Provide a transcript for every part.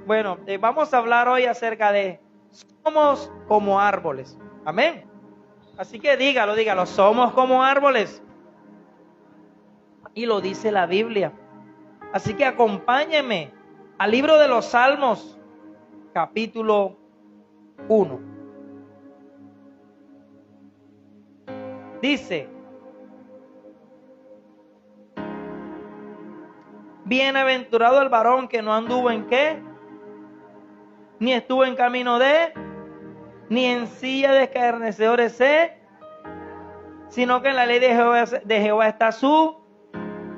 Bueno, vamos a hablar hoy acerca de somos como árboles. Amén. Así que dígalo, somos como árboles. Y lo dice la Biblia. Así que acompáñenme al libro de los Salmos, capítulo 1. Dice: bienaventurado el varón que no anduvo en qué, ni estuvo en camino de, ni en silla de escarnecedores sino que en la ley de Jehová está su.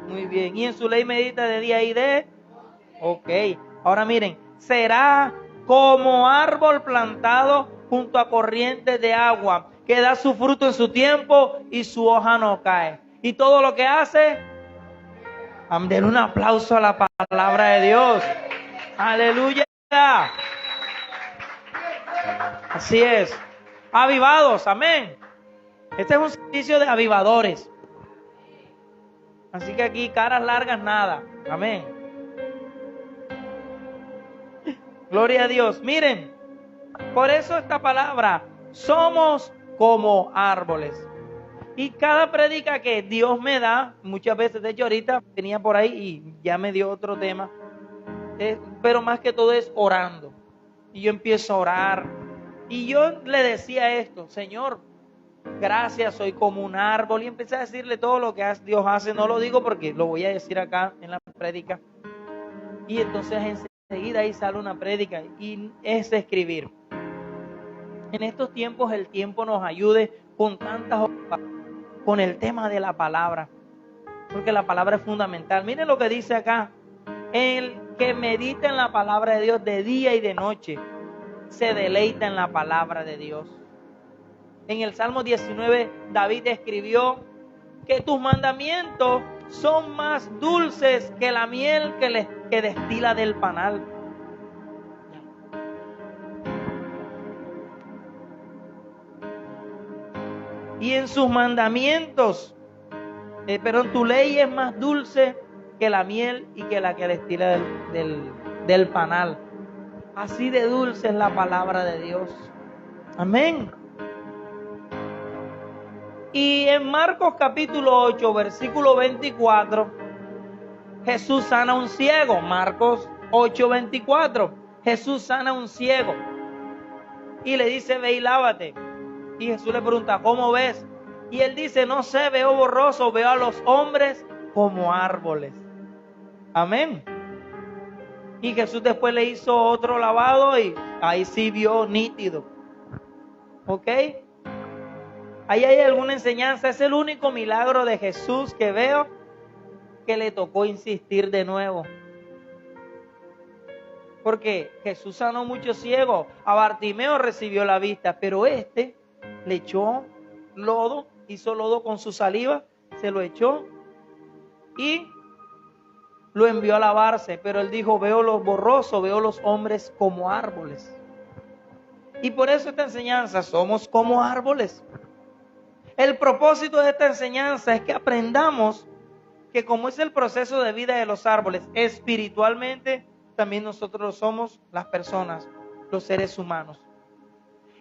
Muy bien. Y en su ley medita de día y de. Ok. Ahora miren, será como árbol plantado junto a corrientes de agua, que da su fruto en su tiempo y su hoja no cae. Y todo lo que hace, denle un aplauso a la palabra de Dios. Aleluya. Así es. Avivados, amén. Este es un servicio de avivadores. Así que aquí caras largas nada. Amén. Gloria a Dios. Miren, por eso esta palabra, somos como árboles. Y cada prédica que Dios me da, muchas veces, de hecho ahorita venía por ahí y ya me dio otro tema, pero más que todo es orando. Y yo empiezo a orar. Y yo le decía esto: Señor, gracias, soy como un árbol. Y empecé a decirle todo lo que Dios hace. No lo digo porque lo voy a decir acá en la prédica. Y entonces enseguida ahí sale una prédica y es escribir. En estos tiempos el tiempo nos ayude con con el tema de la palabra, porque la palabra es fundamental. Miren lo que dice acá: el que medita en la palabra de Dios de día y de noche se deleita en la palabra de Dios. En el Salmo 19 David escribió que tus mandamientos son más dulces que la miel que destila del panal. Y en sus mandamientos, tu ley es más dulce que la miel y que la que destila del panal. Así de dulce es la palabra de Dios. Amén. Y en Marcos capítulo 8, versículo 24, Jesús sana a un ciego. Marcos 8, 24. Jesús sana a un ciego y le dice: ve y lávate. Y Jesús le pregunta: ¿cómo ves? Y él dice: no sé, veo borroso, veo a los hombres como árboles. Amén. Y Jesús después le hizo otro lavado y ahí sí vio nítido. ¿Ok? Ahí hay alguna enseñanza. Es el único milagro de Jesús que veo que le tocó insistir de nuevo. Porque Jesús sanó muchos ciegos. A Bartimeo recibió la vista, pero le echó lodo, hizo lodo con su saliva, se lo echó y lo envió a lavarse. Pero él dijo: veo los borrosos, veo los hombres como árboles. Y por eso esta enseñanza, somos como árboles. El propósito de esta enseñanza es que aprendamos que como es el proceso de vida de los árboles, espiritualmente también nosotros somos las personas, los seres humanos.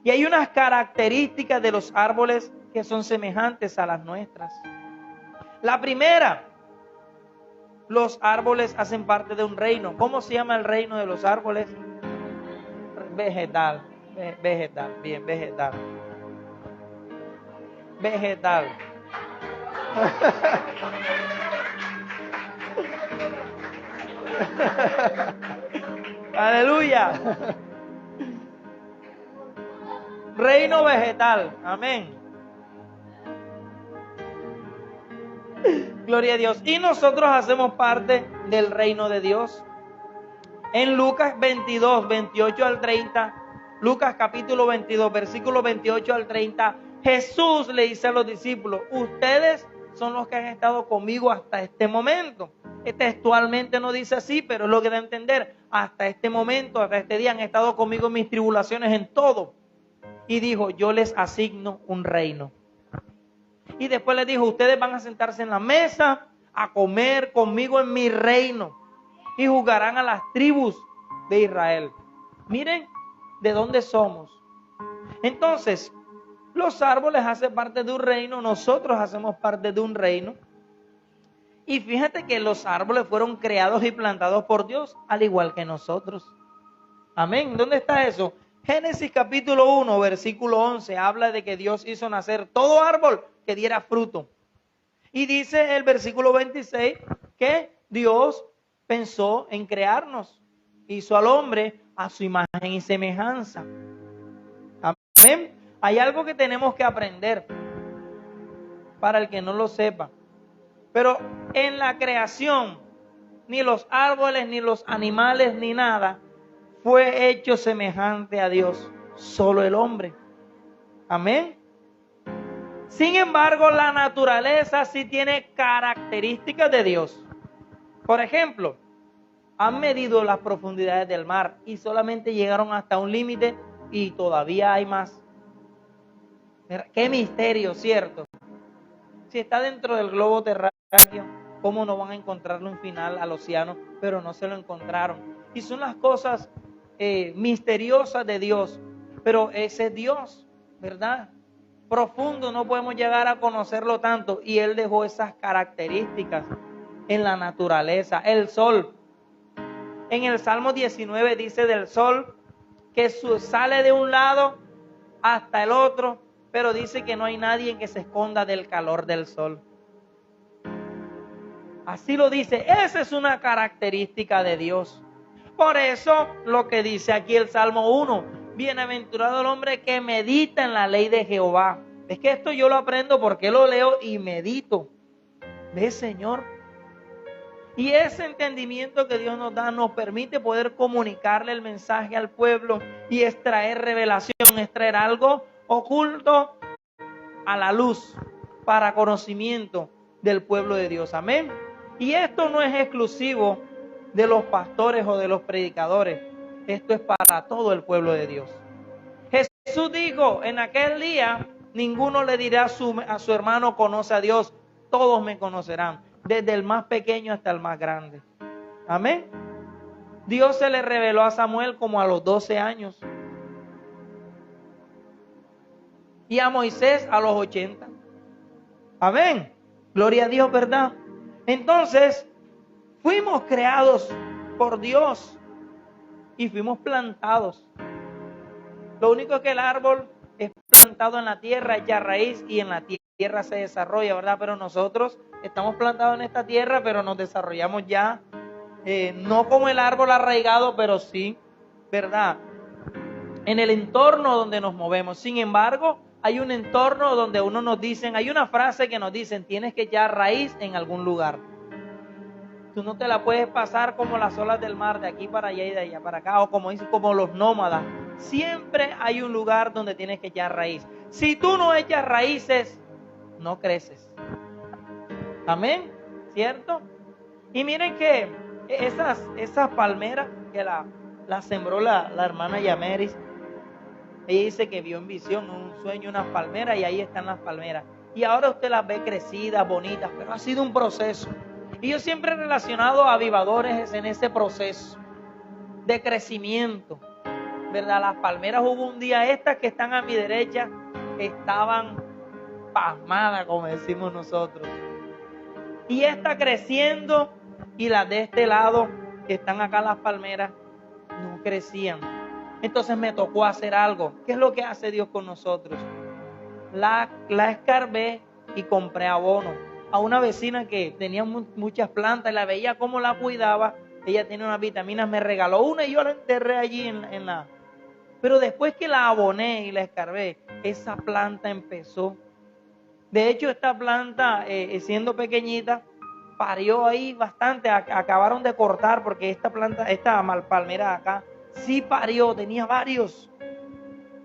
Y hay unas características de los árboles que son semejantes a las nuestras. La primera: los árboles hacen parte de un reino. ¿Cómo se llama el reino de los árboles? Vegetal. Vegetal, bien, vegetal. Vegetal. Aleluya. Reino vegetal. Amén. Gloria a Dios. Y nosotros hacemos parte del reino de Dios. En Lucas 22, 28 al 30, Lucas capítulo 22, versículo 28 al 30, Jesús le dice a los discípulos: ustedes son los que han estado conmigo hasta este momento. Textualmente no dice así, pero es lo que da a entender. Hasta este momento, hasta este día han estado conmigo en mis tribulaciones en todo. Y dijo: yo les asigno un reino. Y después les dijo: ustedes van a sentarse en la mesa a comer conmigo en mi reino y juzgarán a las tribus de Israel. Miren de dónde somos. Entonces, los árboles hacen parte de un reino, nosotros hacemos parte de un reino. Y fíjate que los árboles fueron creados y plantados por Dios, al igual que nosotros. Amén. ¿Dónde está eso? Génesis capítulo 1, versículo 11, habla de que Dios hizo nacer todo árbol que diera fruto. Y dice el versículo 26 que Dios pensó en crearnos. Hizo al hombre a su imagen y semejanza. Amén. Hay algo que tenemos que aprender para el que no lo sepa. Pero en la creación, ni los árboles, ni los animales, ni nada fue hecho semejante a Dios. Solo el hombre. Amén. Sin embargo, la naturaleza sí tiene características de Dios. Por ejemplo, han medido las profundidades del mar y solamente llegaron hasta un límite y todavía hay más. Qué misterio, ¿cierto? Si está dentro del globo terráqueo, ¿cómo no van a encontrarle un final al océano? Pero no se lo encontraron. Y son las cosas misteriosas de Dios. Pero ese Dios, ¿verdad? Profundo, no podemos llegar a conocerlo tanto. Y Él dejó esas características en la naturaleza. El sol. En el Salmo 19 dice del sol que sale de un lado hasta el otro, pero dice que no hay nadie que se esconda del calor del sol. Así lo dice. Esa es una característica de Dios. Por eso lo que dice aquí el Salmo 1, bienaventurado el hombre que medita en la ley de Jehová. Es que esto yo lo aprendo porque lo leo y medito. ¿Ves, Señor? Y ese entendimiento que Dios nos da nos permite poder comunicarle el mensaje al pueblo y extraer revelación, extraer algo oculto a la luz para conocimiento del pueblo de Dios. Amén. Y esto no es exclusivo de los pastores o de los predicadores. Esto es para todo el pueblo de Dios. Jesús dijo en aquel día, ninguno le dirá a su hermano conoce a Dios, todos me conocerán, desde el más pequeño hasta el más grande. Amén. Dios se le reveló a Samuel como a los 12 años. Y a Moisés a los 80. Amén. Gloria a Dios, ¿verdad? Entonces, fuimos creados por Dios y fuimos plantados. Lo único es que el árbol es plantado en la tierra, echa raíz y en la tierra se desarrolla, ¿verdad? Pero nosotros estamos plantados en esta tierra, pero nos desarrollamos ya, no como el árbol arraigado, pero sí, ¿verdad? En el entorno donde nos movemos. Sin embargo, hay un entorno donde uno nos dicen, hay una frase que nos dicen, tienes que echar raíz en algún lugar. Tú no te la puedes pasar como las olas del mar, de aquí para allá y de allá para acá, o como dicen, como los nómadas. Siempre hay un lugar donde tienes que echar raíz. Si tú no echas raíces, no creces. Amén, ¿cierto? Y miren que esas palmeras que la sembró la hermana Yameris, ella dice que vio en visión, un sueño, unas palmeras, y ahí están las palmeras. Y ahora usted las ve crecidas, bonitas, pero ha sido un proceso. Y yo siempre he relacionado a avivadores en ese proceso de crecimiento, ¿verdad? Las palmeras, hubo un día, estas que están a mi derecha, estaban pasmadas, como decimos nosotros. Y esta creciendo, y las de este lado, que están acá las palmeras, no crecían. Entonces me tocó hacer algo. ¿Qué es lo que hace Dios con nosotros? La escarbé y compré abono. A una vecina que tenía muchas plantas, la veía cómo la cuidaba. Ella tenía unas vitaminas, me regaló una y yo la enterré allí en la... Pero después que la aboné y la escarbé, esa planta empezó. De hecho, esta planta, siendo pequeñita, parió ahí bastante. Acabaron de cortar porque esta palmera acá, sí parió, tenía varios.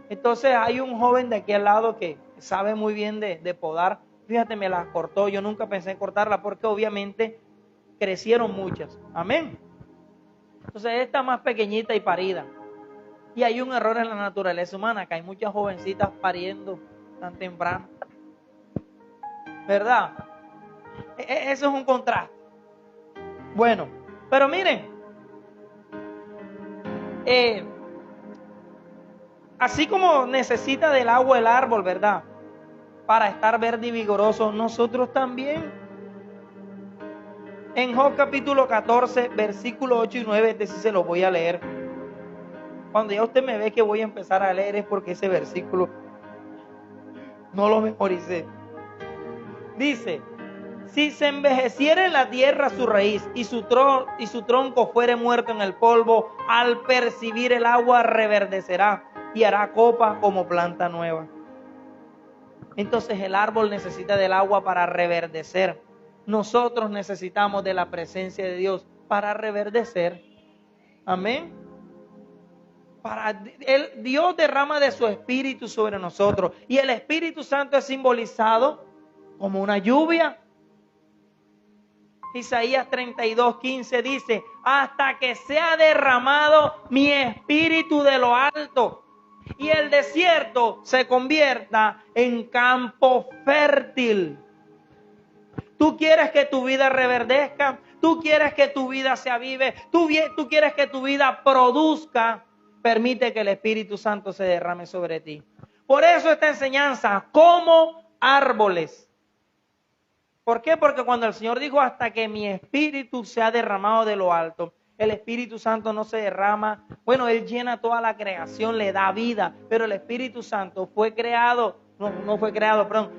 Entonces hay un joven de aquí al lado que sabe muy bien de podar. Fíjate, me las cortó. Yo nunca pensé en cortarla porque obviamente crecieron muchas. Amén. Entonces esta más pequeñita y parida. Y hay un error en la naturaleza humana, que hay muchas jovencitas pariendo tan temprano. ¿Verdad? Eso es un contraste. Bueno, pero miren, Así como necesita del agua el árbol, ¿verdad? Para estar verde y vigoroso, nosotros también. En Job capítulo 14, versículo 8 y 9, este sí se lo voy a leer. Cuando ya usted me ve que voy a empezar a leer es porque ese versículo no lo memoricé. Dice: si se envejeciera en la tierra su raíz y su tronco fuere muerto en el polvo, al percibir el agua reverdecerá y hará copa como planta nueva. Entonces el árbol necesita del agua para reverdecer. Nosotros necesitamos de la presencia de Dios para reverdecer. Amén. Dios derrama de su Espíritu sobre nosotros. Y el Espíritu Santo es simbolizado como una lluvia. Isaías 32:15 dice: hasta que sea derramado mi Espíritu de lo alto y el desierto se convierta en campo fértil. Tú quieres que tu vida reverdezca, tú quieres que tu vida se avive, tú quieres que tu vida produzca. Permite que el Espíritu Santo se derrame sobre ti. Por eso esta enseñanza, como árboles. ¿Por qué? Porque cuando el Señor dijo hasta que mi Espíritu sea derramado de lo alto, el Espíritu Santo no se derrama. Bueno, Él llena toda la creación, le da vida, pero el Espíritu Santo fue creado,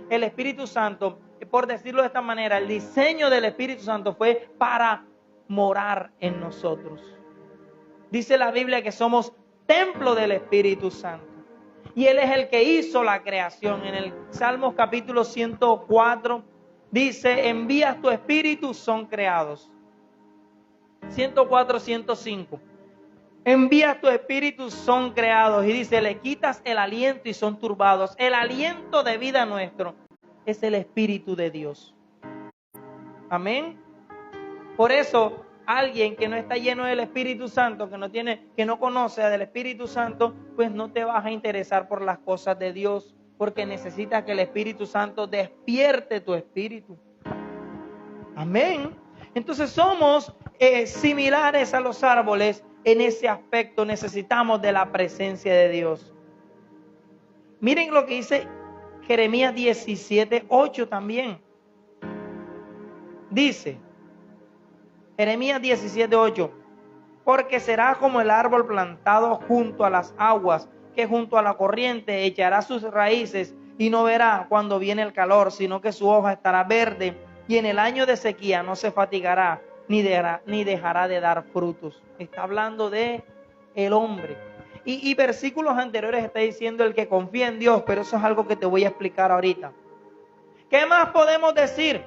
el Espíritu Santo, por decirlo de esta manera, el diseño del Espíritu Santo fue para morar en nosotros. Dice la Biblia que somos templo del Espíritu Santo. Y Él es el que hizo la creación. En el Salmos capítulo 104 dice: envías tu Espíritu, son creados. 104, 105. Envías tu Espíritu, son creados. Y dice: le quitas el aliento y son turbados. El aliento de vida nuestro es el Espíritu de Dios. Amén. Por eso, alguien que no está lleno del Espíritu Santo, que no conoce del Espíritu Santo, pues no te vas a interesar por las cosas de Dios, porque necesitas que el Espíritu Santo despierte tu espíritu. Amén. Entonces somos similares a los árboles en ese aspecto. Necesitamos de la presencia de Dios. Miren lo que dice Jeremías 17:8 también. Dice Jeremías 17:8: porque será como el árbol plantado junto a las aguas, que junto a la corriente echará sus raíces y no verá cuando viene el calor, sino que su hoja estará verde y en el año de sequía no se fatigará ni dejará de dar frutos. Está hablando de el hombre. Y versículos anteriores está diciendo el que confía en Dios, pero eso es algo que te voy a explicar ahorita. ¿Qué más podemos decir?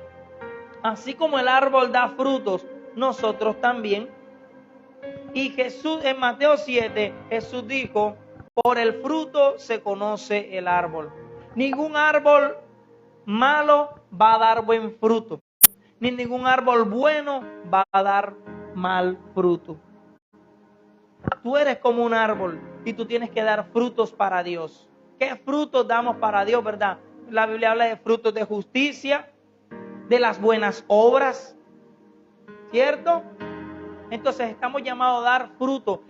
Así como el árbol da frutos, nosotros también. Y Jesús, en Mateo 7, Jesús dijo: por el fruto se conoce el árbol. Ningún árbol malo va a dar buen fruto, ni ningún árbol bueno va a dar mal fruto. Tú eres como un árbol y tú tienes que dar frutos para Dios. ¿Qué frutos damos para Dios, verdad? La Biblia habla de frutos de justicia, de las buenas obras, ¿cierto? Entonces estamos llamados a dar fruto.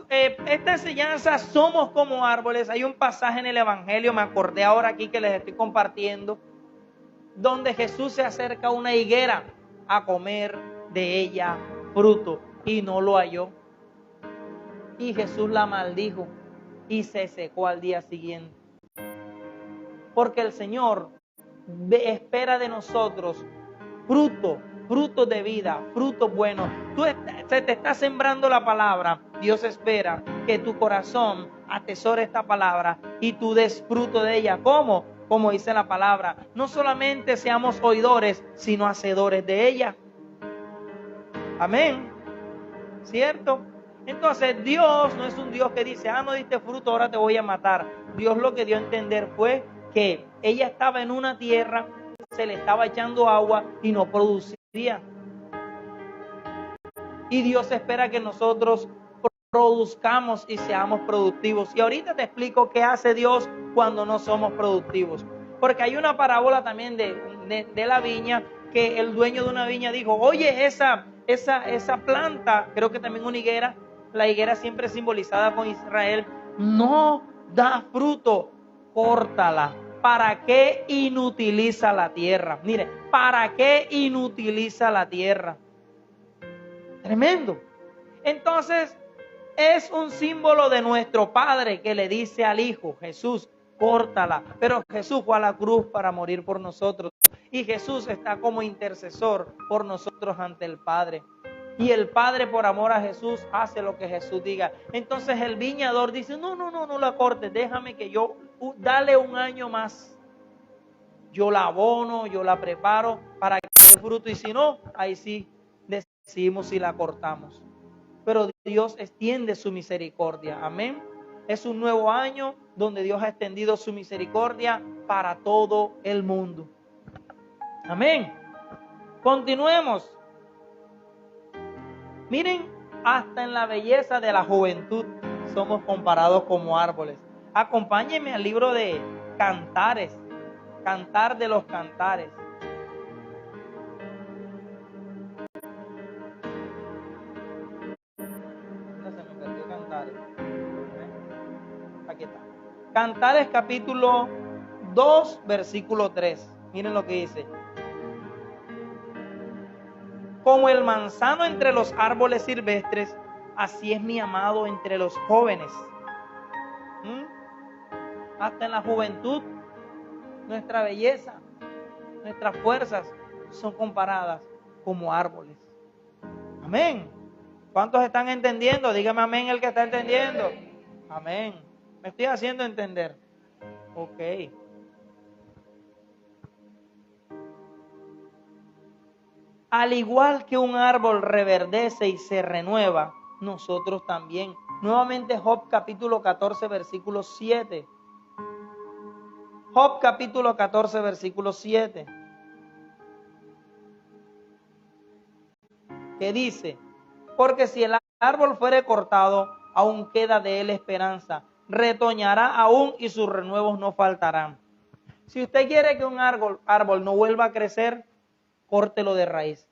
Esta enseñanza, somos como árboles. Hay un pasaje en el Evangelio, me acordé ahora aquí que les estoy compartiendo, donde Jesús se acerca a una higuera a comer de ella fruto y no lo halló. Y Jesús la maldijo y se secó al día siguiente. Porque el Señor espera de nosotros frutos de vida, frutos buenos. Se te está sembrando la palabra. Dios espera que tu corazón atesore esta palabra y tú des fruto de ella. ¿Cómo? Como dice la palabra, no solamente seamos oidores, sino hacedores de ella. Amén. ¿Cierto? Entonces Dios no es un Dios que dice: no diste fruto, ahora te voy a matar. Dios lo que dio a entender fue que ella estaba en una tierra, se le estaba echando agua y no producía. Y Dios espera que nosotros produzcamos y seamos productivos. Y ahorita te explico qué hace Dios cuando no somos productivos. Porque hay una parábola también de la viña, que el dueño de una viña dijo: oye, esa planta, creo que también una higuera, la higuera siempre simbolizada con Israel, no da fruto, córtala. ¿Para qué inutiliza la tierra? Mire, ¿para qué inutiliza la tierra? Tremendo. Entonces, es un símbolo de nuestro Padre que le dice al Hijo, Jesús, córtala. Pero Jesús fue a la cruz para morir por nosotros. Y Jesús está como intercesor por nosotros ante el Padre. Y el Padre, por amor a Jesús, hace lo que Jesús diga. Entonces el viñador dice, no la cortes, déjame que dale un año más. Yo la abono, yo la preparo para que dé fruto. Y si no, ahí sí decidimos si la cortamos. Pero Dios extiende su misericordia. Amén. Es un nuevo año donde Dios ha extendido su misericordia para todo el mundo. Amén. Continuemos. Miren, hasta en la belleza de la juventud somos comparados como árboles. Acompáñenme al libro de Cantares, Cantar de los Cantares. Se me perdió Cantares. Aquí está. Cantares capítulo 2, versículo 3. Miren lo que dice. Como el manzano entre los árboles silvestres, así es mi amado entre los jóvenes. Hasta en la juventud, nuestra belleza, nuestras fuerzas son comparadas como árboles. Amén. ¿Cuántos están entendiendo? Dígame amén el que está entendiendo. Amén. ¿Me estoy haciendo entender? Ok. Al igual que un árbol reverdece y se renueva, nosotros también. Nuevamente Job capítulo 14, versículo 7. Job capítulo 14, versículo 7. Que dice, porque si el árbol fuere cortado, aún queda de él esperanza. Retoñará aún y sus renuevos no faltarán. Si usted quiere que un árbol no vuelva a crecer, córtelo de raíz.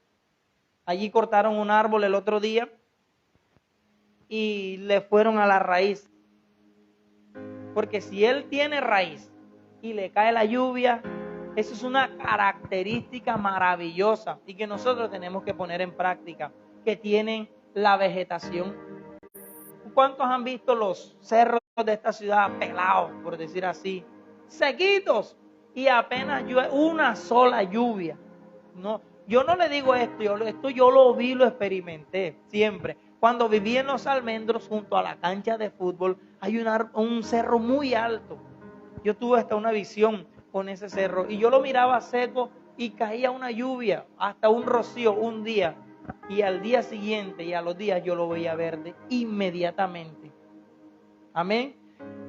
Allí cortaron un árbol el otro día y le fueron a la raíz. Porque si él tiene raíz y le cae la lluvia, eso es una característica maravillosa y que nosotros tenemos que poner en práctica, que tienen la vegetación. ¿Cuántos han visto los cerros de esta ciudad pelados, por decir así, sequitos, y apenas una sola lluvia? No, yo no le digo esto yo lo vi, lo experimenté siempre. Cuando viví en Los Almendros, junto a la cancha de fútbol, hay un cerro muy alto. Yo tuve hasta una visión con ese cerro y yo lo miraba seco y caía una lluvia, hasta un rocío un día, y al día siguiente y a los días yo lo veía verde inmediatamente. Amén.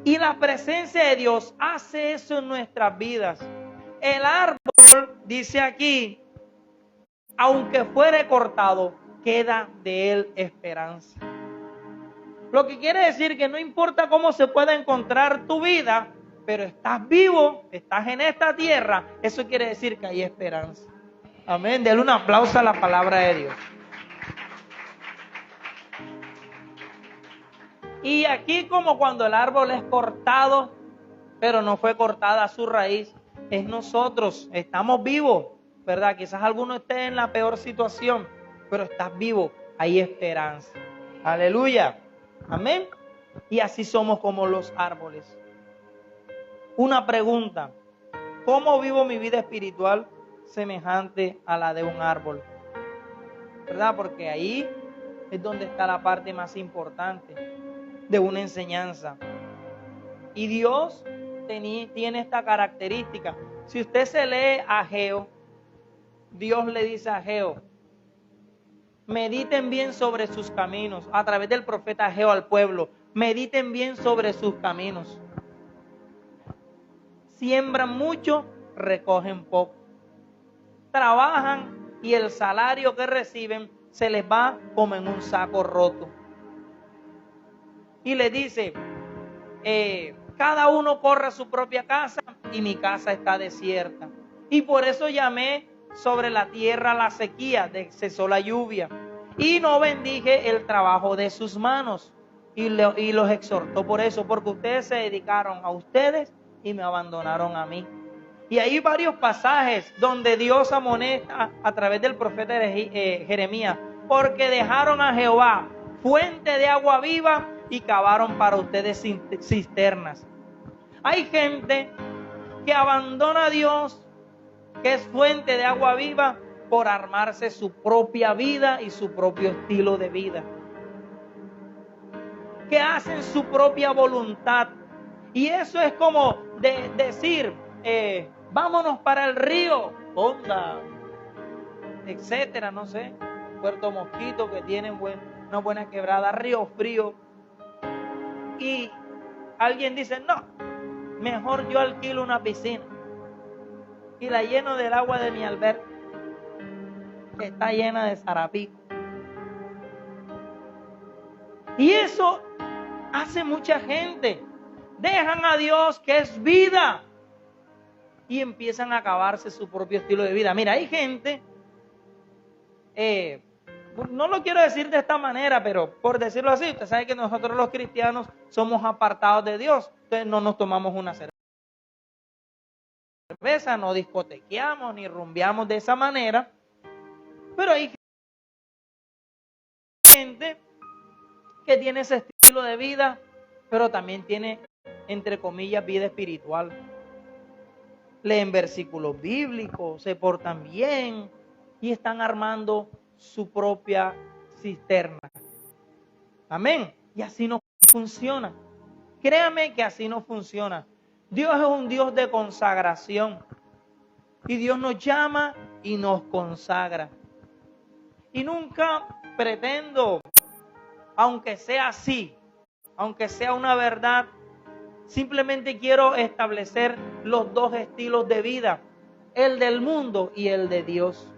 Y la presencia de Dios hace eso en nuestras vidas. El árbol, dice aquí, aunque fuere cortado, queda de él esperanza. Lo que quiere decir que no importa cómo se pueda encontrar tu vida, pero estás vivo, estás en esta tierra, eso quiere decir que hay esperanza. Amén. Denle un aplauso a la palabra de Dios. Y aquí, como cuando el árbol es cortado, pero no fue cortada su raíz, es nosotros, estamos vivos, ¿verdad? Quizás alguno esté en la peor situación, pero estás vivo, hay esperanza. Aleluya. Amén. Y así somos como los árboles. Una pregunta: ¿cómo vivo mi vida espiritual semejante a la de un árbol? ¿Verdad? Porque ahí es donde está la parte más importante de una enseñanza. Y Dios tiene esta característica. Si usted se lee Ageo, Dios le dice a Ageo: mediten bien sobre sus caminos. A través del profeta Ageo al pueblo, mediten bien sobre sus caminos. Siembran mucho, recogen poco. Trabajan y el salario que reciben se les va como en un saco roto. Y le dice, cada uno corre a su propia casa y mi casa está desierta. Y por eso llamé sobre la tierra la sequía, cesó la lluvia. y no bendije el trabajo de sus manos. Y los exhortó por eso, porque ustedes se dedicaron a ustedes y me abandonaron a mí. Y hay varios pasajes donde Dios amonesta a través del profeta Jeremías, porque dejaron a Jehová fuente de agua viva y cavaron para ustedes cisternas. Hay gente que abandona a Dios, que es fuente de agua viva, por armarse su propia vida y su propio estilo de vida, que hacen su propia voluntad. Y eso es como decir, vámonos para el río, Honda, etcétera, no sé, Puerto Mosquito, que tienen una buena quebrada, Río Frío. Y alguien dice, no, mejor yo alquilo una piscina y la lleno del agua de mi alberca, que está llena de zarapico. Y eso hace mucha gente. Dejan a Dios, que es vida, y empiezan a acabarse su propio estilo de vida. Mira, hay gente, no lo quiero decir de esta manera, pero por decirlo así, usted sabe que nosotros los cristianos somos apartados de Dios. Entonces no nos tomamos una cerveza, no discotequeamos ni rumbeamos de esa manera. Pero hay gente que tiene ese estilo de vida, pero también tiene, entre comillas, vida espiritual. Leen versículos bíblicos, se portan bien y están armando su propia cisterna. Amén. Y así no funciona. Créame que así no funciona. Dios es un Dios de consagración. Y Dios nos llama y nos consagra. Y nunca pretendo, aunque sea así, aunque sea una verdad, simplemente quiero establecer los dos estilos de vida, el del mundo y el de Dios.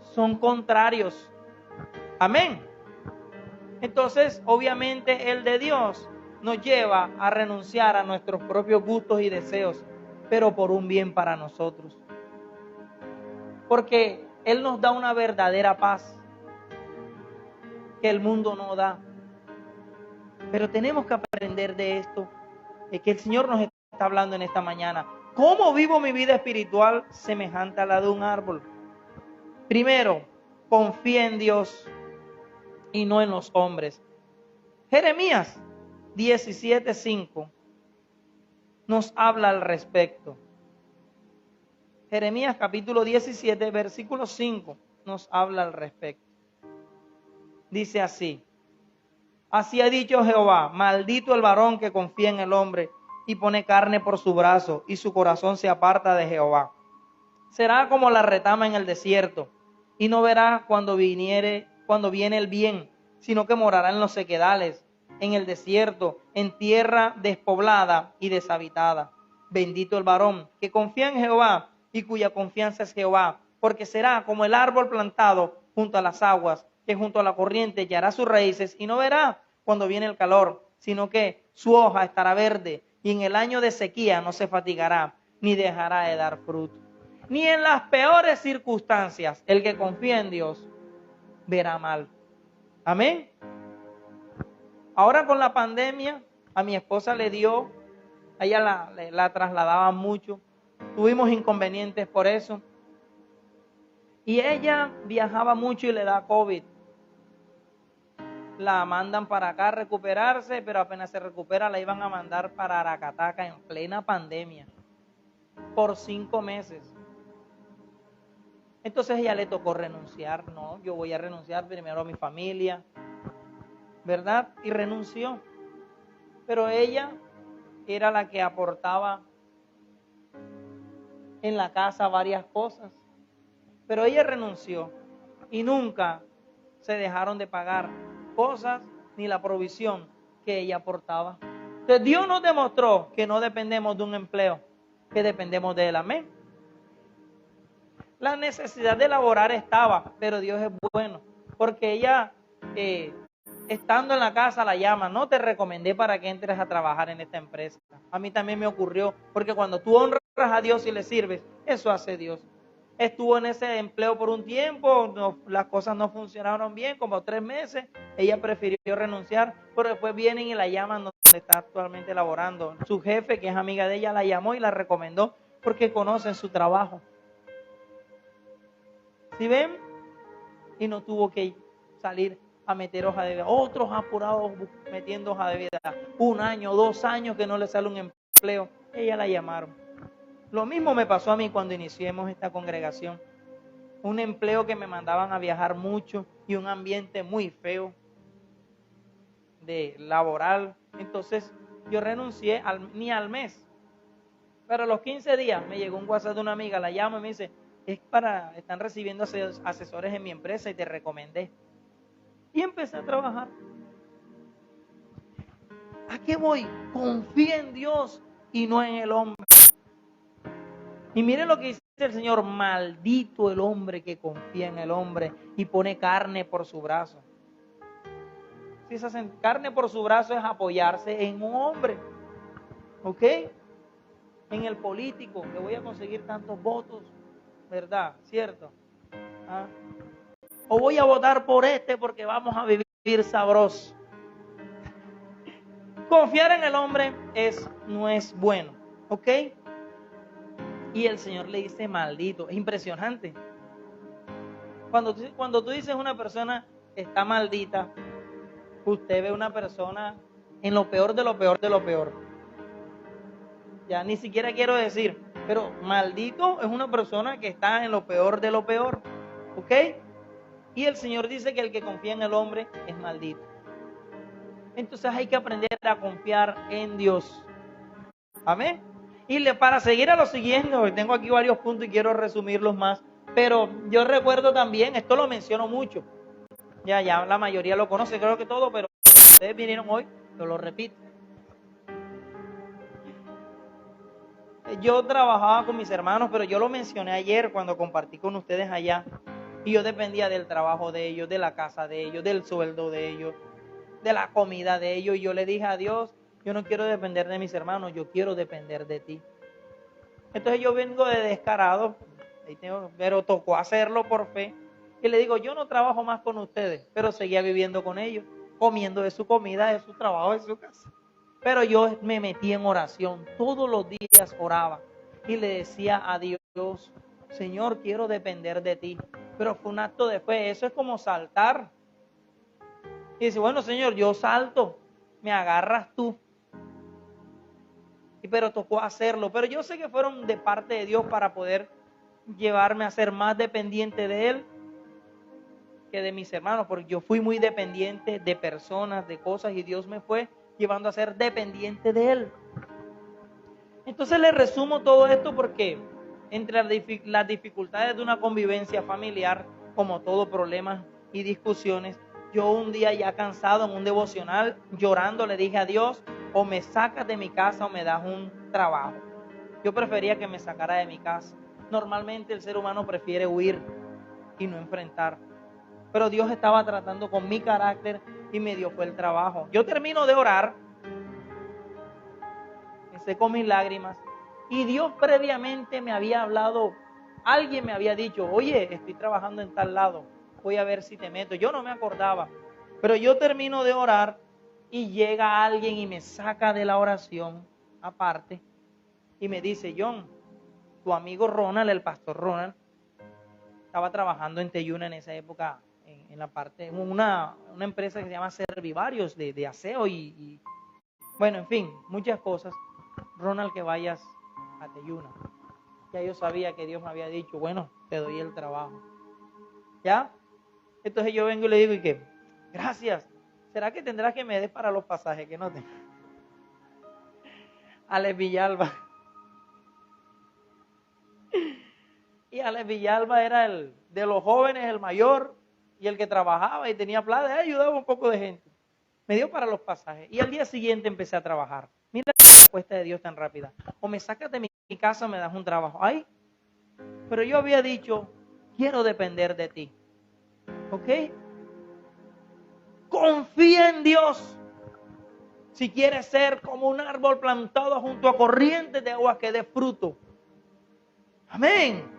Son contrarios. Amén. Entonces, obviamente, el de Dios nos lleva a renunciar a nuestros propios gustos y deseos, pero por un bien para nosotros. Porque Él nos da una verdadera paz que el mundo no da. Pero tenemos que aprender de esto, de que el Señor nos está hablando en esta mañana. ¿Cómo vivo mi vida espiritual semejante a la de un árbol? Primero, confía en Dios y no en los hombres. Jeremías 17:5 nos habla al respecto. Jeremías capítulo 17, versículo 5 nos habla al respecto. Dice así: así ha dicho Jehová, maldito el varón que confía en el hombre y pone carne por su brazo y su corazón se aparta de Jehová. Será como la retama en el desierto y no verá cuando viene el bien, sino que morará en los sequedales, en el desierto, en tierra despoblada y deshabitada. Bendito el varón que confía en Jehová y cuya confianza es Jehová, porque será como el árbol plantado junto a las aguas, que junto a la corriente echará sus raíces y no verá cuando viene el calor, sino que su hoja estará verde y en el año de sequía no se fatigará, ni dejará de dar fruto. Ni en las peores circunstancias el que confía en Dios verá mal. Amén. Ahora con la pandemia, a mi esposa le dio, a ella la trasladaban mucho, tuvimos inconvenientes por eso. Y ella viajaba mucho y le da COVID. La mandan para acá a recuperarse, pero apenas se recupera la iban a mandar para Aracataca en plena pandemia, por 5 meses. Entonces ella le tocó renunciar. No, yo voy a renunciar primero a mi familia, ¿verdad? Y renunció. Pero ella era la que aportaba en la casa varias cosas. Pero ella renunció y nunca se dejaron de pagar cosas ni la provisión que ella aportaba. Entonces Dios nos demostró que no dependemos de un empleo, que dependemos de Él. Amén. La necesidad de laborar estaba, pero Dios es bueno, porque ella, estando en la casa, la llama: no te recomendé para que entres a trabajar en esta empresa. A mí también me ocurrió, porque cuando tú honras a Dios y le sirves, eso hace Dios. Estuvo en ese empleo por un tiempo, las cosas no funcionaron bien, como 3 meses. Ella prefirió renunciar, pero después vienen y la llaman donde está actualmente laborando. Su jefe, que es amiga de ella, la llamó y la recomendó porque conocen su trabajo. ¿Sí ven? Y no tuvo que salir a meter hoja de vida. Otros apurados metiendo hoja de vida. 1 año, 2 años que no le sale un empleo. Ella la llamaron. Lo mismo me pasó a mí cuando iniciemos esta congregación. Un empleo que me mandaban a viajar mucho y un ambiente muy feo de laboral. Entonces yo renuncié ni al mes. Pero a los 15 días me llegó un WhatsApp de una amiga, la llamo y me dice, están recibiendo asesores en mi empresa y te recomendé. Y empecé a trabajar. ¿A qué voy? Confía en Dios y no en el hombre. Y miren lo que dice el Señor, maldito el hombre que confía en el hombre y pone carne por su brazo. Si se hacen carne por su brazo es apoyarse en un hombre, ¿ok? En el político, que voy a conseguir tantos votos, ¿verdad? ¿Cierto? ¿Ah? O voy a votar por este porque vamos a vivir sabroso. Confiar en el hombre no es bueno, ¿ok? Y el Señor le dice maldito. Es impresionante. Cuando tú dices una persona está maldita, usted ve una persona en lo peor de lo peor de lo peor. Ya ni siquiera quiero decir, pero maldito es una persona que está en lo peor de lo peor. ¿Ok? Y el Señor dice que el que confía en el hombre es maldito. Entonces hay que aprender a confiar en Dios. Amén. Y para seguir a lo siguiente, tengo aquí varios puntos y quiero resumirlos más, pero yo recuerdo también, esto lo menciono mucho, ya la mayoría lo conoce, creo que todo, pero ustedes vinieron hoy, yo lo repito. Yo trabajaba con mis hermanos, pero yo lo mencioné ayer cuando compartí con ustedes allá, y yo dependía del trabajo de ellos, de la casa de ellos, del sueldo de ellos, de la comida de ellos, y yo le dije a Dios, yo no quiero depender de mis hermanos, yo quiero depender de ti. Entonces yo vengo de descarado, pero tocó hacerlo por fe. Y le digo, yo no trabajo más con ustedes, pero seguía viviendo con ellos, comiendo de su comida, de su trabajo, de su casa. Pero yo me metí en oración, todos los días oraba y le decía a Dios, Señor, quiero depender de ti. Pero fue un acto de fe, eso es como saltar. Y dice, bueno, Señor, yo salto, me agarras tú. Pero tocó hacerlo. Pero yo sé que fueron de parte de Dios para poder llevarme a ser más dependiente de Él que de mis hermanos, porque yo fui muy dependiente de personas, de cosas, y Dios me fue llevando a ser dependiente de Él. Entonces le resumo todo esto porque entre las dificultades de una convivencia familiar, como todo problemas y discusiones, yo un día ya cansado en un devocional, llorando, le dije a Dios, o me sacas de mi casa o me das un trabajo. Yo prefería que me sacara de mi casa. Normalmente el ser humano prefiere huir y no enfrentar. Pero Dios estaba tratando con mi carácter y me dio fue el trabajo. Yo termino de orar, me seco mis lágrimas, y Dios previamente me había hablado, alguien me había dicho, oye, estoy trabajando en tal lado, voy a ver si te meto. Yo no me acordaba, pero yo termino de orar y llega alguien y me saca de la oración aparte y me dice, John, tu amigo Ronald, el pastor Ronald, estaba trabajando en Teyuna en esa época, en la parte, una empresa que se llama Servivarios de aseo y bueno, en fin, muchas cosas. Ronald, que vayas a Teyuna. Ya yo sabía que Dios me había dicho, bueno, te doy el trabajo. ¿Ya? Entonces yo vengo y le digo, ¿y qué? Gracias. ¿Será que tendrás que me des para los pasajes que no tengo? Alex Villalba. Y Alex Villalba era el de los jóvenes, el mayor, y el que trabajaba y tenía plata, ayudaba un poco de gente. Me dio para los pasajes. Y al día siguiente empecé a trabajar. Mira la respuesta de Dios tan rápida. O me sacas de mi casa o me das un trabajo. Ay, pero yo había dicho, quiero depender de ti. ¿Ok? Confía en Dios. Si quieres ser como un árbol plantado junto a corrientes de agua que dé fruto. Amén.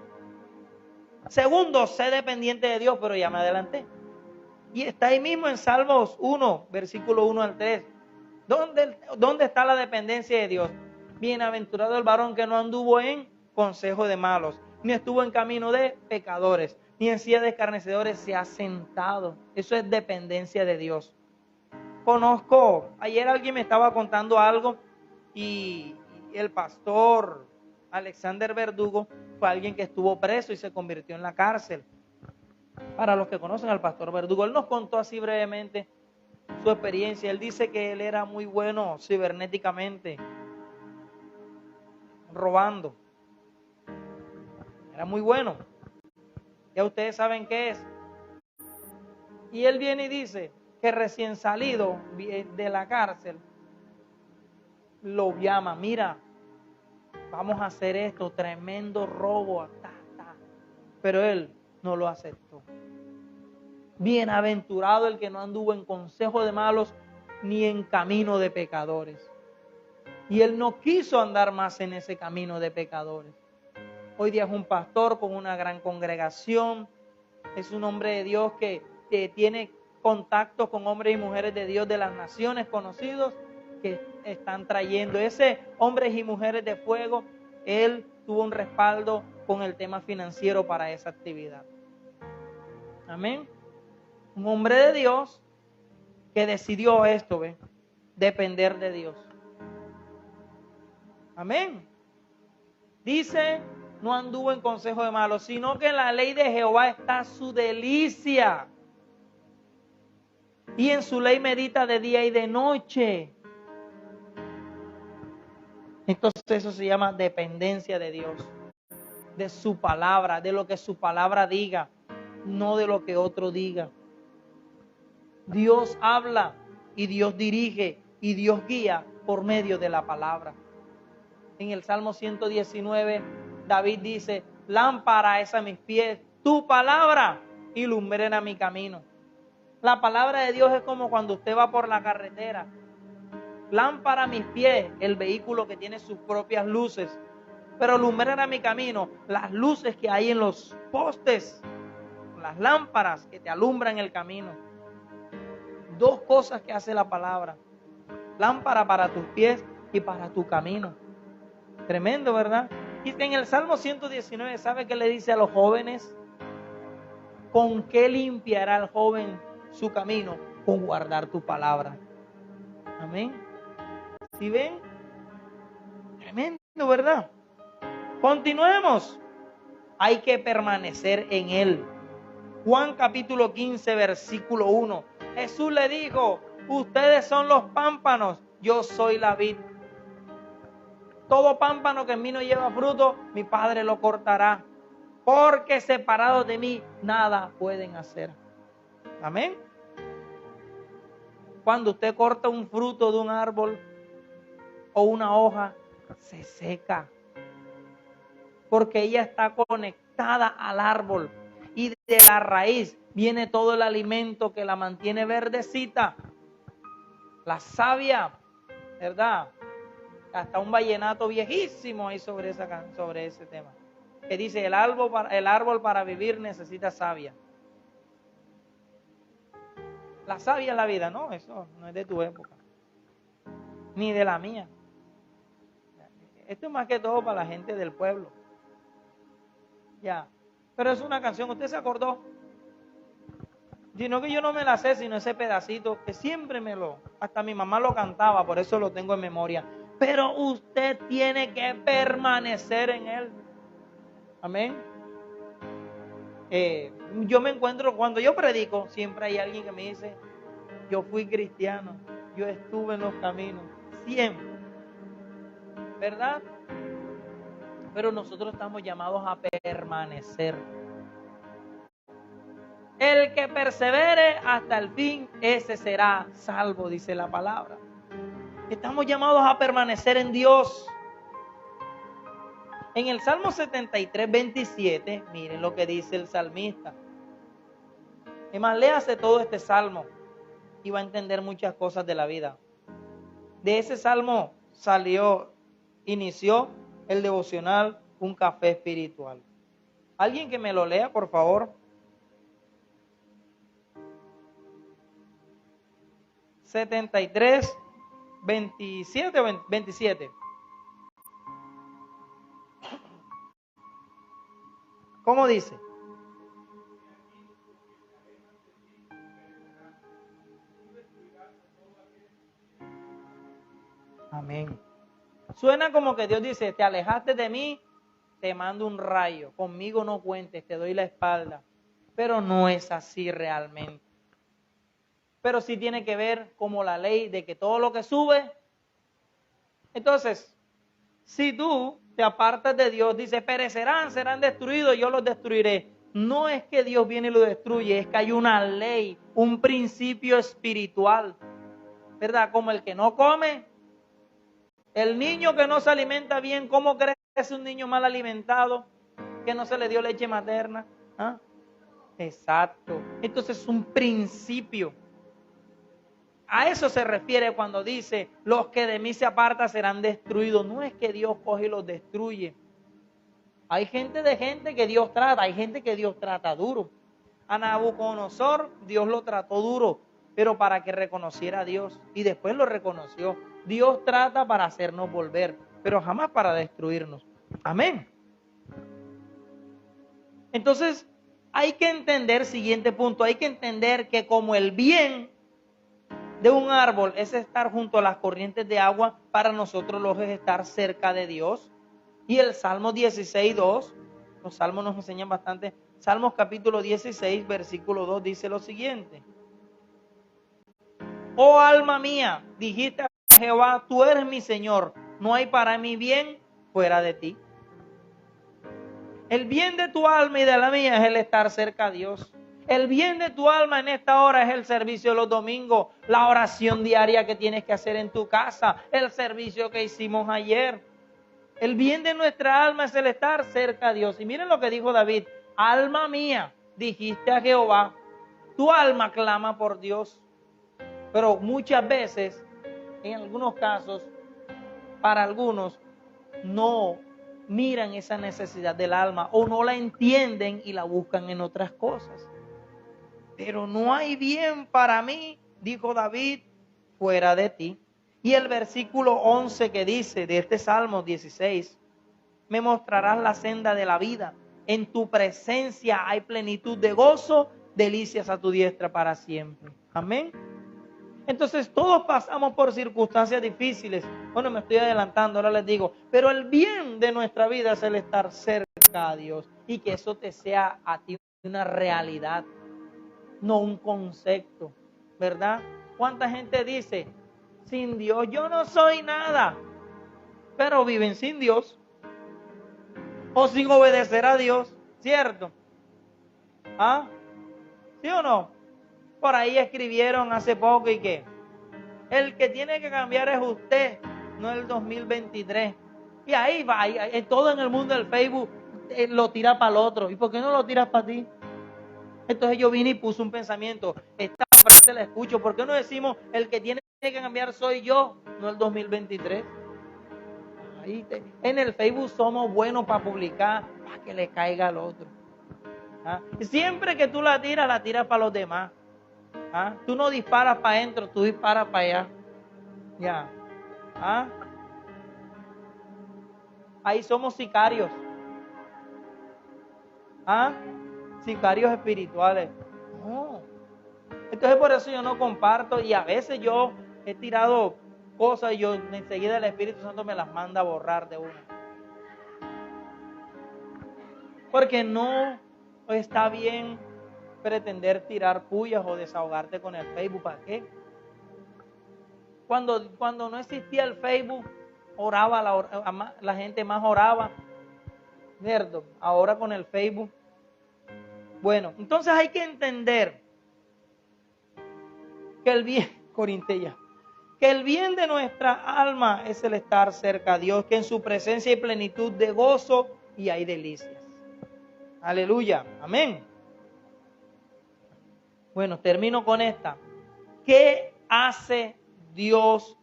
Segundo, sé dependiente de Dios, pero ya me adelanté. Y está ahí mismo en Salmos 1, versículo 1 al 3. ¿Dónde está la dependencia de Dios? Bienaventurado el varón que no anduvo en consejo de malos, ni estuvo en camino de pecadores, ni en silla de escarnecedores se ha sentado. Eso es dependencia de Dios. Ayer alguien me estaba contando algo y el pastor Alexander Verdugo fue alguien que estuvo preso y se convirtió en la cárcel. Para los que conocen al pastor Verdugo, él nos contó así brevemente su experiencia. Él dice que él era muy bueno cibernéticamente, robando. Era muy bueno. Ya ustedes saben qué es. Y él viene y dice que recién salido de la cárcel, lo llama, mira, vamos a hacer esto, tremendo robo. Pero él no lo aceptó. Bienaventurado el que no anduvo en consejo de malos, ni en camino de pecadores. Y él no quiso andar más en ese camino de pecadores. Hoy día es un pastor con una gran congregación. Es un hombre de Dios que tiene contacto con hombres y mujeres de Dios de las naciones conocidos que están trayendo. Ese hombres y mujeres de fuego, él tuvo un respaldo con el tema financiero para esa actividad. Amén. Un hombre de Dios que decidió esto, ¿ve? Depender de Dios. Amén. Dice, no anduvo en consejo de malos, sino que en la ley de Jehová está su delicia. Y en su ley medita de día y de noche. Entonces eso se llama dependencia de Dios, de su palabra, de lo que su palabra diga, no de lo que otro diga. Dios habla y Dios dirige y Dios guía por medio de la palabra. En el Salmo 119, David dice, lámpara es a mis pies, tu palabra ilumina mi camino. La palabra de Dios es como cuando usted va por la carretera. Lámpara a mis pies, el vehículo que tiene sus propias luces, pero ilumina mi camino, las luces que hay en los postes, las lámparas que te alumbran el camino. Dos cosas que hace la palabra: lámpara para tus pies y para tu camino. Tremendo, ¿verdad? Y en el Salmo 119, ¿sabe qué le dice a los jóvenes? ¿Con qué limpiará el joven su camino? Con guardar tu palabra. Amén. ¿Sí ven? Tremendo, ¿verdad? Continuemos. Hay que permanecer en él. Juan capítulo 15, versículo 1. Jesús le dijo, ustedes son los pámpanos, yo soy la vid. Todo pámpano que en mí no lleva fruto, mi Padre lo cortará. Porque separados de mí, nada pueden hacer. Amén. Cuando usted corta un fruto de un árbol o una hoja, se seca. Porque ella está conectada al árbol. Y de la raíz viene todo el alimento que la mantiene verdecita. La savia, ¿verdad? Hasta un vallenato viejísimo hay sobre ese tema. Que dice, el árbol para vivir necesita savia. La savia es la vida, no, eso no es de tu época. Ni de la mía. Esto es más que todo para la gente del pueblo. Ya. Pero es una canción, ¿usted se acordó? Sino que yo no me la sé, sino ese pedacito que siempre hasta mi mamá lo cantaba, por eso lo tengo en memoria. Pero usted tiene que permanecer en él. Amén. Yo me encuentro, cuando yo predico, siempre hay alguien que me dice, yo fui cristiano, yo estuve en los caminos, siempre. ¿Verdad? Pero nosotros estamos llamados a permanecer. El que persevere hasta el fin, ese será salvo, dice la palabra. Estamos llamados a permanecer en Dios. En el Salmo 73, 27, miren lo que dice el salmista. Es más, léase todo este salmo y va a entender muchas cosas de la vida. De ese salmo inició el devocional Un Café Espiritual. Alguien que me lo lea, por favor. 73, 27 o 27. ¿Cómo dice? Amén. Suena como que Dios dice, te alejaste de mí, te mando un rayo, conmigo no cuentes, te doy la espalda. Pero no es así realmente. Pero sí tiene que ver como la ley de que todo lo que sube. Entonces, si tú te apartas de Dios, dice, perecerán, serán destruidos, yo los destruiré. No es que Dios viene y lo destruye, es que hay una ley, un principio espiritual, ¿verdad? Como el que no come, el niño que no se alimenta bien, ¿cómo crece un niño mal alimentado? Que no se le dio leche materna. ¿Ah? Exacto. Entonces es un principio. A eso se refiere cuando dice, los que de mí se apartan serán destruidos. No es que Dios coge y los destruye. Hay gente que Dios trata, hay gente que Dios trata duro. A Nabucodonosor Dios lo trató duro, pero para que reconociera a Dios. Y después lo reconoció. Dios trata para hacernos volver, pero jamás para destruirnos. Amén. Entonces, hay que entender, siguiente punto, hay que entender que como el bien de un árbol es estar junto a las corrientes de agua, para nosotros los es estar cerca de Dios. Y el Salmo 16:2, los salmos nos enseñan bastante. Salmos capítulo 16, versículo 2 dice lo siguiente. Oh alma mía, dijiste a Jehová, tú eres mi Señor, no hay para mí bien fuera de ti. El bien de tu alma y de la mía es el estar cerca a Dios. El bien de tu alma en esta hora es el servicio de los domingos, la oración diaria que tienes que hacer en tu casa, el servicio que hicimos ayer. El bien de nuestra alma es el estar cerca a Dios. Y miren lo que dijo David, alma mía, dijiste a Jehová, tu alma clama por Dios. Pero muchas veces, en algunos casos, para algunos, no miran esa necesidad del alma o no la entienden y la buscan en otras cosas. Pero no hay bien para mí, dijo David, fuera de ti. Y el versículo 11 que dice de este Salmo 16, me mostrarás la senda de la vida. En tu presencia hay plenitud de gozo, delicias a tu diestra para siempre. Amén. Entonces todos pasamos por circunstancias difíciles. Bueno, me estoy adelantando, ahora les digo, pero el bien de nuestra vida es el estar cerca a Dios y que eso te sea a ti una realidad, no un concepto, ¿verdad? ¿Cuánta gente dice, sin Dios yo no soy nada? Pero viven sin Dios o sin obedecer a Dios, ¿cierto? ¿Ah? ¿Sí o no? Por ahí escribieron hace poco y que el que tiene que cambiar es usted, no el 2023. Y ahí va, todo en el mundo del Facebook lo tira para el otro. ¿Y por qué no lo tiras para ti? Entonces yo vine y puse un pensamiento. Esta frase la escucho. ¿Por qué no decimos el que tiene que cambiar soy yo, no el 2023? En el Facebook somos buenos para publicar, para que le caiga al otro. ¿Ah? Siempre que tú la tiras para los demás. ¿Ah? Tú no disparas para adentro, tú disparas para allá. Ya. ¿Ah? Ahí somos sicarios. ¿Ah? Sicarios espirituales. No. Entonces por eso yo no comparto y a veces yo he tirado cosas y yo enseguida el Espíritu Santo me las manda a borrar de una. Porque no está bien pretender tirar pullas o desahogarte con el Facebook. ¿Para qué? Cuando no existía el Facebook, oraba la gente más oraba. ¿Cierto? Ahora con el Facebook. Bueno, entonces hay que entender que el bien, Corintella, que el bien de nuestra alma es el estar cerca a Dios, que en su presencia hay plenitud de gozo y hay delicias. Aleluya, amén. Bueno, termino con esta. ¿Qué hace Dios?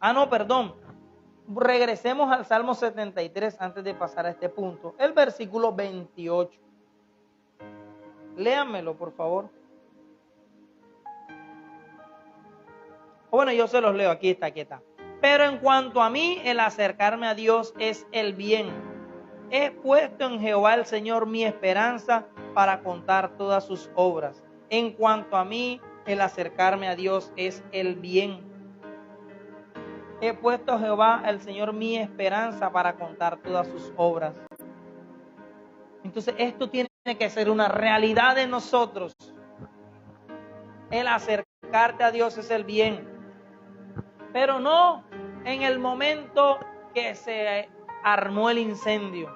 Regresemos al Salmo 73 antes de pasar a este punto. El versículo 28. Léanmelo, por favor. Bueno, yo se los leo, aquí está. Pero en cuanto a mí, el acercarme a Dios es el bien. He puesto en Jehová el Señor mi esperanza para contar todas sus obras. En cuanto a mí, el acercarme a Dios es el bien. He puesto a Jehová el Señor mi esperanza para contar todas sus obras. Entonces esto tiene que ser una realidad en nosotros. El acercarte a Dios es el bien. Pero no en el momento que se armó el incendio.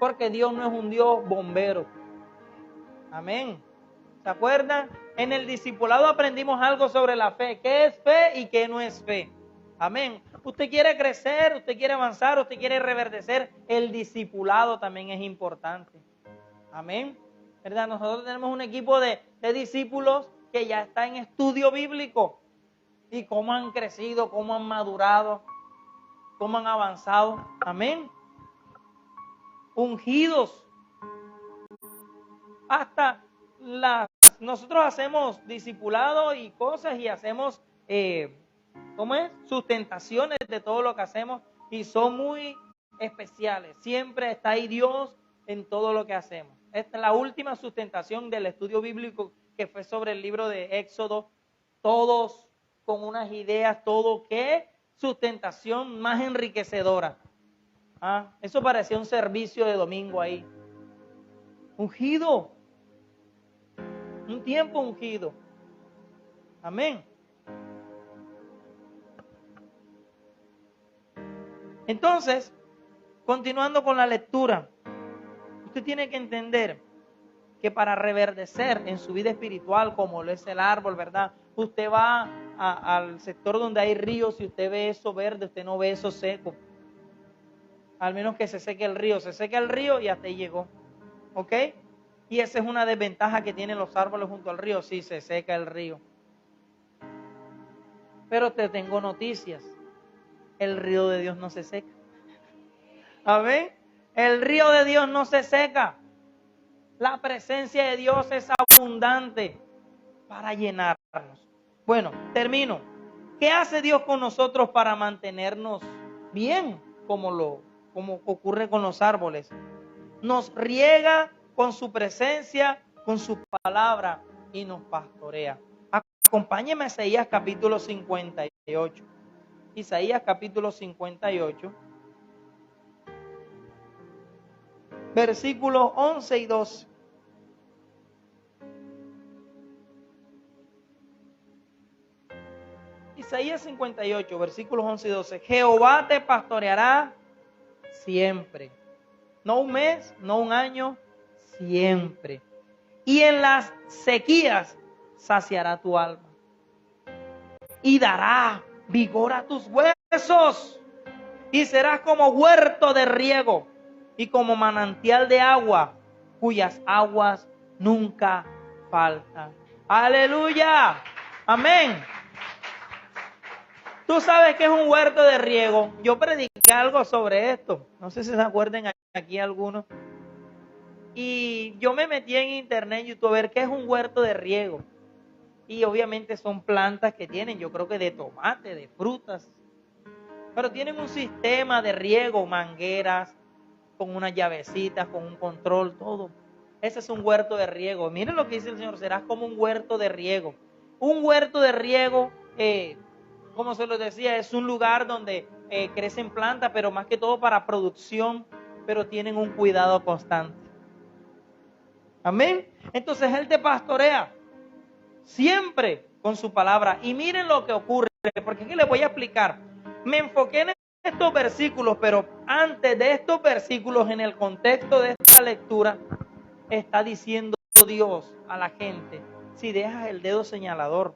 Porque Dios no es un Dios bombero. Amén. ¿Se acuerdan? En el discipulado aprendimos algo sobre la fe. ¿Qué es fe y qué no es fe? Amén. Usted quiere crecer, usted quiere avanzar, usted quiere reverdecer. El discipulado también es importante. Amén. ¿Verdad? Nosotros tenemos un equipo de discípulos que ya está en estudio bíblico. Y cómo han crecido, cómo han madurado, cómo han avanzado. Amén. Ungidos. Hasta nosotros hacemos discipulado y cosas y hacemos, sustentaciones de todo lo que hacemos y son muy especiales. Siempre está ahí Dios en todo lo que hacemos. Esta es la última sustentación del estudio bíblico que fue sobre el libro de Éxodo. Todos con unas ideas, todo qué sustentación más enriquecedora. Eso parecía un servicio de domingo ahí. Ungido. Un tiempo ungido. Amén. Entonces, continuando con la lectura, usted tiene que entender que para reverdecer en su vida espiritual, como lo es el árbol, ¿verdad? Usted va al sector donde hay ríos y usted ve eso verde, usted no ve eso seco. Al menos que se seque el río. Se seca el río y hasta ahí llegó. ¿Ok? Y esa es una desventaja que tienen los árboles junto al río. Sí, se seca el río. Pero te tengo noticias. El río de Dios no se seca. ¿Amén? El río de Dios no se seca. La presencia de Dios es abundante para llenarnos. Bueno, termino. ¿Qué hace Dios con nosotros para mantenernos bien, como ocurre con los árboles? Nos riega con su presencia, con su palabra y nos pastorea. Acompáñeme a Isaías capítulo 58. Isaías capítulo 58. Versículos 11 y 12. Isaías 58, versículos 11 y 12. Jehová te pastoreará siempre. No un mes, no un año, siempre. Y en las sequías saciará tu alma. Y dará vigor a tus huesos. Y serás como huerto de riego y como manantial de agua, cuyas aguas nunca faltan. ¡Aleluya! ¡Amén! Tú sabes que es un huerto de riego. Yo prediqué algo sobre esto. No sé si se acuerdan aquí algunos. Y yo me metí en internet, YouTube, a ver qué es un huerto de riego. Y obviamente son plantas que tienen, yo creo que de tomate, de frutas. Pero tienen un sistema de riego, mangueras, con unas llavecitas, con un control, todo. Ese es un huerto de riego. Miren lo que dice el Señor, serás como un huerto de riego. Un huerto de riego, como se lo decía, es un lugar donde crecen plantas, pero más que todo para producción, pero tienen un cuidado constante. Amén. Entonces Él te pastorea siempre con su palabra. Y miren lo que ocurre, porque aquí les voy a explicar. Me enfoqué en estos versículos, pero antes de estos versículos, en el contexto de esta lectura, está diciendo Dios a la gente: si dejas el dedo señalador,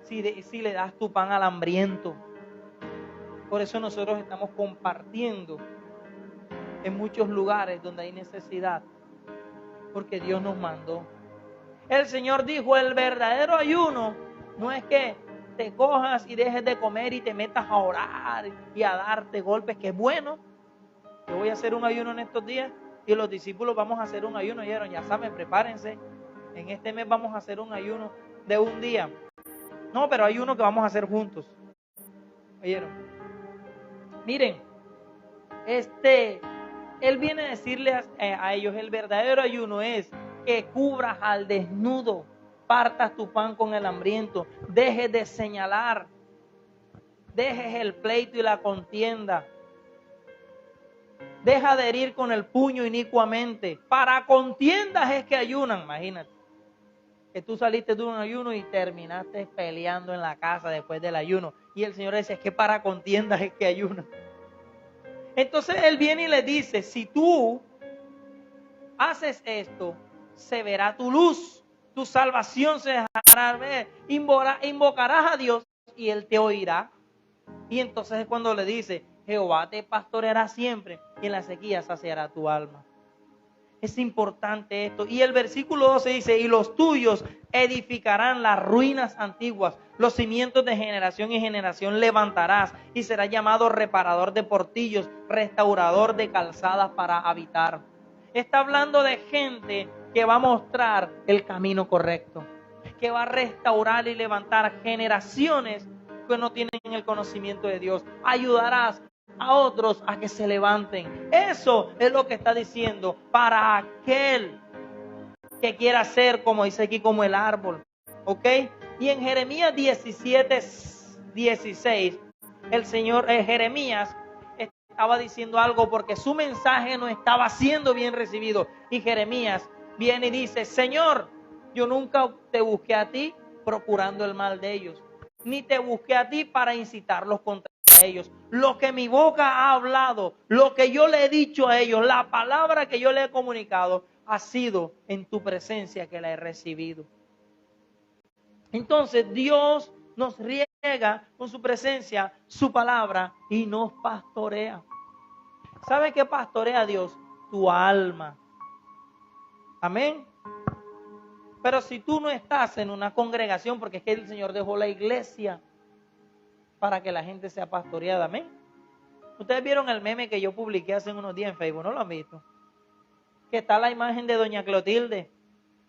si le das tu pan al hambriento. Por eso nosotros estamos compartiendo en muchos lugares donde hay necesidad, porque Dios nos mandó. El Señor dijo: el verdadero ayuno no es que te cojas y dejes de comer y te metas a orar y a darte golpes, que es bueno. Yo voy a hacer un ayuno en estos días, y los discípulos vamos a hacer un ayuno. ¿Oyeron? Ya saben, prepárense. En este mes vamos a hacer un ayuno de un día. No, pero hay uno que vamos a hacer juntos. ¿Oyeron? Miren, él viene a decirles a ellos, el verdadero ayuno es que cubras al desnudo, partas tu pan con el hambriento, dejes de señalar, dejes el pleito y la contienda, deja de herir con el puño inicuamente. Para contiendas es que ayunan, imagínate. Que tú saliste de un ayuno y terminaste peleando en la casa después del ayuno. Y el Señor dice, es que para contiendas es que ayunan. Entonces Él viene y le dice, si tú haces esto, se verá tu luz, tu salvación se dejará ver, invocarás a Dios y Él te oirá. Y entonces es cuando le dice, Jehová te pastoreará siempre y en la sequía saciará tu alma. Es importante esto. Y el versículo 12 dice, y los tuyos edificarán las ruinas antiguas, los cimientos de generación y generación levantarás, y será llamado reparador de portillos, restaurador de calzadas para habitar. Está hablando de gente que va a mostrar el camino correcto, que va a restaurar y levantar generaciones que no tienen el conocimiento de Dios. Ayudarás a otros a que se levanten. Eso es lo que está diciendo para aquel que quiera ser, como dice aquí, como el árbol. ¿Ok? Y en Jeremías 17:16, el Señor Jeremías estaba diciendo algo porque su mensaje no estaba siendo bien recibido. Y Jeremías viene y dice, Señor, yo nunca te busqué a ti procurando el mal de ellos, ni te busqué a ti para incitarlos contra ellos. Lo que mi boca ha hablado, lo que yo le he dicho a ellos, la palabra que yo le he comunicado, ha sido en tu presencia que la he recibido. Entonces Dios nos riega con su presencia, su palabra, y nos pastorea. ¿Sabe qué pastorea Dios? Tu alma. Amén. Pero si tú no estás en una congregación, porque es que el Señor dejó la iglesia para que la gente sea pastoreada, amén. Ustedes vieron el meme que yo publiqué hace unos días en Facebook, ¿no lo han visto? Que está la imagen de doña Clotilde.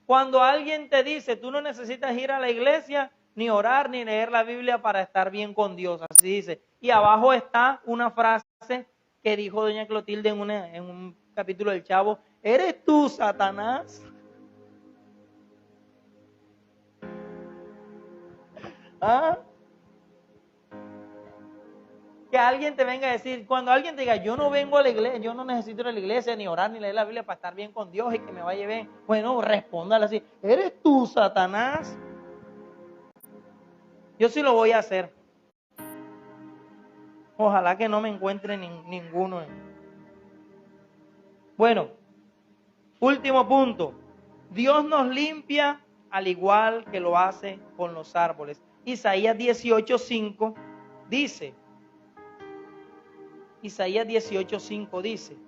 Cuando alguien te dice, tú no necesitas ir a la iglesia, ni orar, ni leer la Biblia para estar bien con Dios, así dice. Y abajo está una frase que dijo doña Clotilde en un capítulo del Chavo, ¿eres tú, Satanás? ¿Ah? Que alguien te venga a decir, cuando alguien te diga, yo no vengo a la iglesia, yo no necesito ir a la iglesia, ni orar, ni leer la Biblia para estar bien con Dios y que me vaya bien. Bueno, respóndale así, ¿eres tú, Satanás? Yo sí lo voy a hacer. Ojalá que no me encuentre ninguno. Bueno, último punto. Dios nos limpia al igual que lo hace con los árboles. Isaías 18:5 dice, Isaías 18:5 dice,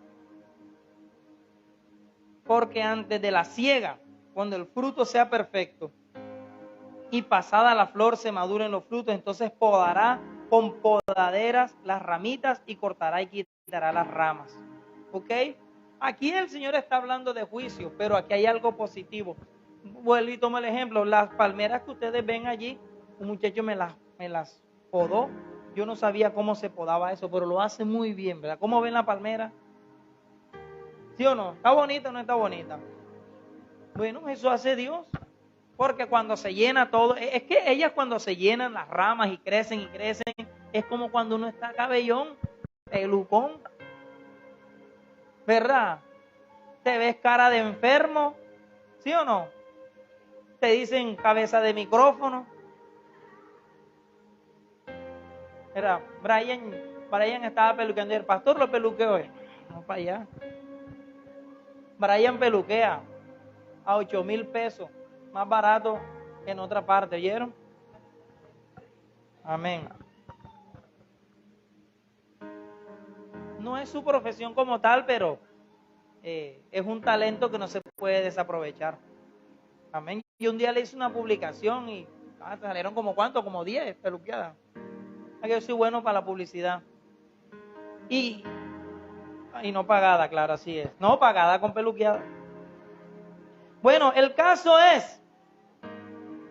porque antes de la siega, cuando el fruto sea perfecto y pasada la flor se maduren los frutos, entonces podará con podaderas las ramitas y cortará y quitará las ramas. ¿Ok? Aquí el Señor está hablando de juicio, pero aquí hay algo positivo. Vuelvo y tomo el ejemplo, las palmeras que ustedes ven allí, un muchacho me las podó. Yo no sabía cómo se podaba eso, pero lo hace muy bien, ¿verdad? ¿Cómo ven la palmera? ¿Sí o no? ¿Está bonita o no está bonita? Bueno, eso hace Dios. Porque cuando se llena todo, es que ellas cuando se llenan las ramas y crecen, es como cuando uno está cabellón, pelucón. ¿Verdad? Te ves cara de enfermo, ¿sí o no? Te dicen cabeza de micrófono. Era Brian estaba peluqueando y el pastor lo peluqueó hoy. No para allá. Brian peluquea a 8,000 pesos, más barato que en otra parte, ¿oyeron? Amén. No es su profesión como tal, pero es un talento que no se puede desaprovechar. Amén. Y un día le hice una publicación y salieron como ¿cuánto? Como 10 peluqueadas. Yo soy bueno para la publicidad. Y Y no pagada, claro, así es. No pagada con peluqueada. Bueno, el caso es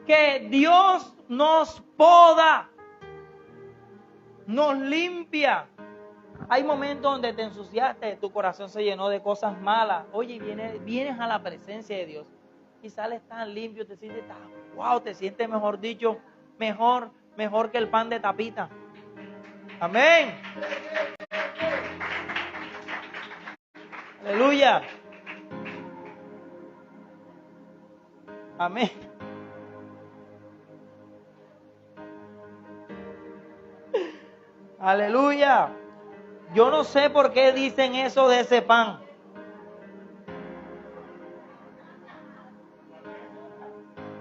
que Dios nos poda, nos limpia. Hay momentos donde te ensuciaste, tu corazón se llenó de cosas malas. Oye, vienes a la presencia de Dios y sales tan limpio, te sientes tan, wow, te sientes, mejor dicho, mejor que el pan de tapita. Amén. Aleluya. Amén. Aleluya. Yo no sé por qué dicen eso de ese pan.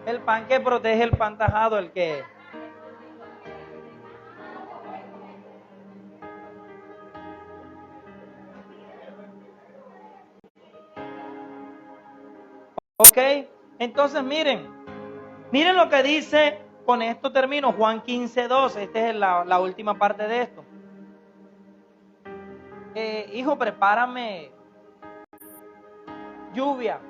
El pan que protege el pan tajado, el que... Ok, entonces miren lo que dice, con esto termino, Juan 15:2, esta es la última parte de esto. Hijo, prepárame lluvia.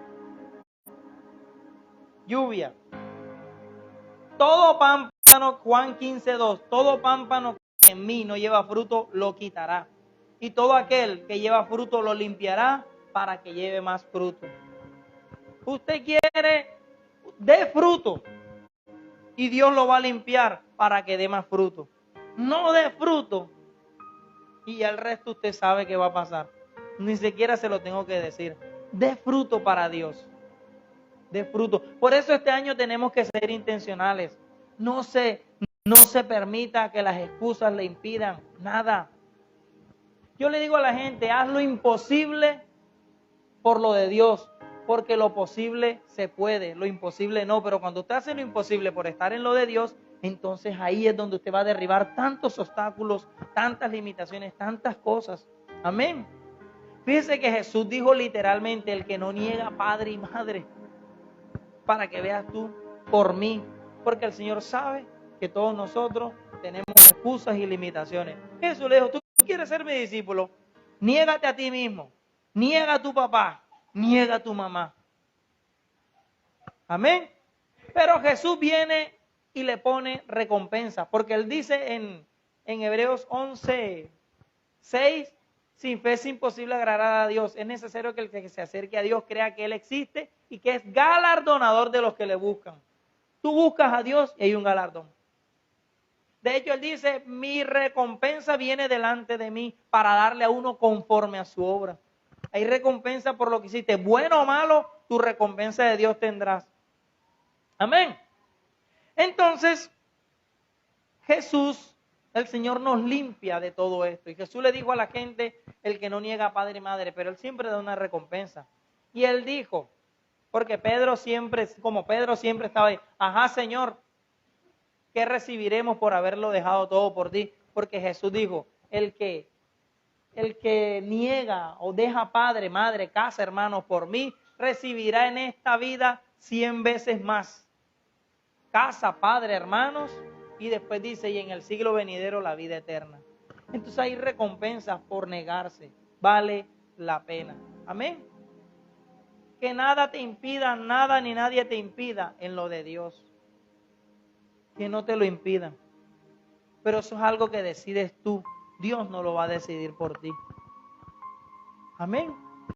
Todo pámpano, Juan 15:2, todo pámpano que en mí no lleva fruto, lo quitará. Y todo aquel que lleva fruto, lo limpiará para que lleve más fruto. Usted quiere, dé fruto. Y Dios lo va a limpiar para que dé más fruto. No dé fruto. Y el resto usted sabe qué va a pasar. Ni siquiera se lo tengo que decir. Dé fruto para Dios. Dé fruto. Por eso este año tenemos que ser intencionales. No se permita que las excusas le impidan nada. Yo le digo a la gente, haz lo imposible por lo de Dios. Porque lo posible se puede, lo imposible no. Pero cuando usted hace lo imposible por estar en lo de Dios, entonces ahí es donde usted va a derribar tantos obstáculos, tantas limitaciones, tantas cosas. Amén. Fíjese que Jesús dijo literalmente, el que no niega padre y madre, para que veas tú por mí. Porque el Señor sabe que todos nosotros tenemos excusas y limitaciones. Jesús le dijo, tú quieres ser mi discípulo, niégate a ti mismo, niega a tu papá, niega a tu mamá. Amén. Pero Jesús viene y le pone recompensa, porque Él dice en Hebreos 11:6, sin fe es imposible agradar a Dios. Es necesario que el que se acerque a Dios crea que Él existe y que es galardonador de los que le buscan. Tú buscas a Dios y hay un galardón. De hecho, Él dice, mi recompensa viene delante de mí para darle a uno conforme a su obra. Hay recompensa por lo que hiciste, bueno o malo, tu recompensa de Dios tendrás. Amén. Entonces, Jesús, el Señor nos limpia de todo esto. Y Jesús le dijo a la gente, el que no niega a padre y madre, pero Él siempre da una recompensa. Y Él dijo, porque como Pedro siempre estaba ahí, ajá Señor, ¿qué recibiremos por haberlo dejado todo por ti? Porque Jesús dijo, el que niega o deja padre, madre, casa, hermanos por mí, recibirá en esta vida 100 veces más. Casa, padre, hermanos, y después dice, y en el siglo venidero la vida eterna. Entonces hay recompensas por negarse, vale la pena. Amén. Que nada te impida, nada ni nadie te impida en lo de Dios. Que no te lo impidan. Pero eso es algo que decides tú. Dios no lo va a decidir por ti. Amén.